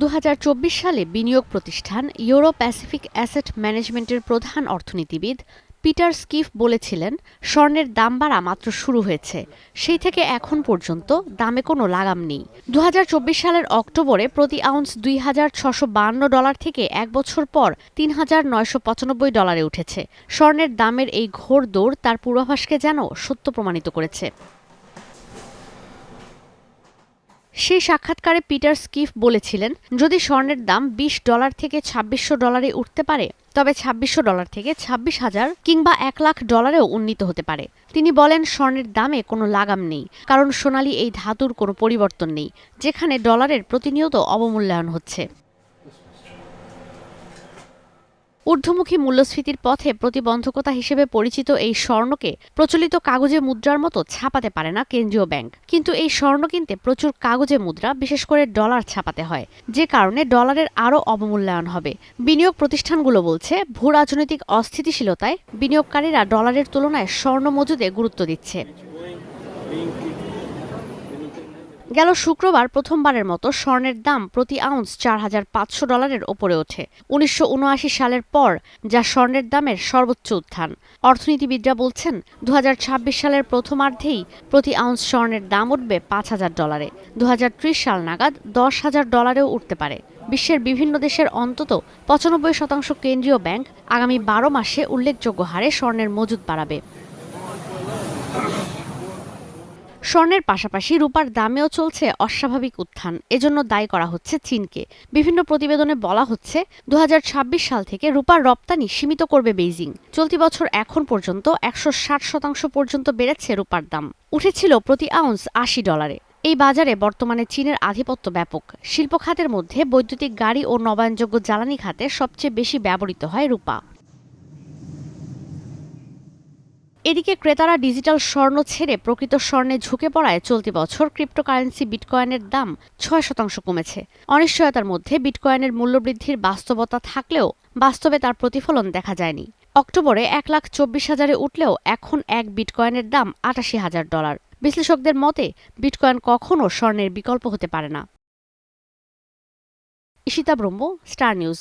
২০২৪ সালে বিনিয়োগ প্রতিষ্ঠান ইউরো প্যাসিফিক অ্যাসেট ম্যানেজমেন্টের প্রধান অর্থনীতিবিদ পিটার স্কিফ বলেছিলেন, স্বর্ণের দাম বাড়া মাত্র শুরু হয়েছে। সেই থেকে এখন পর্যন্ত দামে কোনো লাগাম নেই। ২০২৪ সালের অক্টোবরে প্রতি আউন্স $২,৬৫২ থেকে এক বছর পর $৩,৯৯৫ উঠেছে। স্বর্ণের দামের এই ঘোর দৌড় তার পূর্বাভাসকে যেন সত্য প্রমাণিত করেছে। সেই সাক্ষাৎকারে পিটার স্কিফ বলেছিলেন, যদি স্বর্ণের দাম $20 থেকে $২,৬০০ উঠতে পারে, তবে $২,৬০০ থেকে ২৬,০০০ কিংবা $১,০০,০০০-এও উন্নীত হতে পারে। তিনি বলেন, স্বর্ণের দামে কোনো লাগাম নেই, কারণ সোনালী এই ধাতুর কোনো পরিবর্তন নেই, যেখানে ডলারের প্রতিনিয়ত অবমূল্যায়ন হচ্ছে। ঊর্ধ্বমুখী মূল্যস্ফীতির পথে প্রতিবন্ধকতা হিসেবে পরিচিত এই স্বর্ণকে প্রচলিত কাগজে মুদ্রার মতো ছাপাতে পারে না কেন্দ্রীয় ব্যাংক। কিন্তু এই স্বর্ণ কিনতে প্রচুর কাগজে মুদ্রা, বিশেষ করে ডলার ছাপাতে হয়, যে কারণে ডলারের আরও অবমূল্যায়ন হবে। বিনিয়োগ প্রতিষ্ঠানগুলো বলছে, ভূ রাজনৈতিক অস্থিতিশীলতায় বিনিয়োগকারীরা ডলারের তুলনায় স্বর্ণ মজুদে গুরুত্ব দিচ্ছে। গেল শুক্রবার প্রথমবারের মতো স্বর্ণের দাম প্রতি আউন্স $৪,৫০০-এর ওপরে ওঠে। ১৯৭৯ সালের পর যা স্বর্ণের দামের সর্বোচ্চ উত্থান। অর্থনীতিবিদরা বলছেন, ২০২৬ সালের প্রথমার্ধেই প্রতি আউন্স স্বর্ণের দাম উঠবে $৫,০০০। ২০৩০ সাল নাগাদ $১০,০০০-এও উঠতে পারে। বিশ্বের বিভিন্ন দেশের অন্তত ৯৫% কেন্দ্রীয় ব্যাংক আগামী ১২ মাসে উল্লেখযোগ্য হারে স্বর্ণের মজুদ বাড়াবে। স্বর্ণের পাশাপাশি রূপার দামেও চলছে অস্বাভাবিক উত্থান। এজন্য দায়ী করা হচ্ছে চীনকে। বিভিন্ন প্রতিবেদনে বলা হচ্ছে, ২০২৬ সাল থেকে রূপার রপ্তানি সীমিত করবে বেইজিং। চলতি বছর এখন পর্যন্ত ১৬০% পর্যন্ত বেড়েছে রূপার দাম, উঠেছিল প্রতি আউন্স $৮০। এই বাজারে বর্তমানে চীনের আধিপত্য ব্যাপক। শিল্প খাতের মধ্যে বৈদ্যুতিক গাড়ি ও নবায়নযোগ্য জ্বালানি খাতে সবচেয়ে বেশি ব্যবহৃত হয় রূপা। এদিকে ক্রেতারা ডিজিটাল স্বর্ণ ছেড়ে প্রকৃত স্বর্ণে ঝুঁকে পড়ায় চলতি বছর ক্রিপ্টোকারেন্সি বিটকয়েনের দাম ৬% কমেছে। অনিশ্চয়তার মধ্যে বিটকয়েনের মূল্যবৃদ্ধির বাস্তবতা থাকলেও বাস্তবে তার প্রতিফলন দেখা যায়নি। অক্টোবরে ১,২৪,০০০-এ উঠলেও এখন এক বিটকয়েনের দাম $৮৮,০০০। বিশ্লেষকদের মতে, বিটকয়েন কখনও স্বর্ণের বিকল্প হতে পারে না। ঈশিতা ব্রহ্ম, স্টার নিউজ।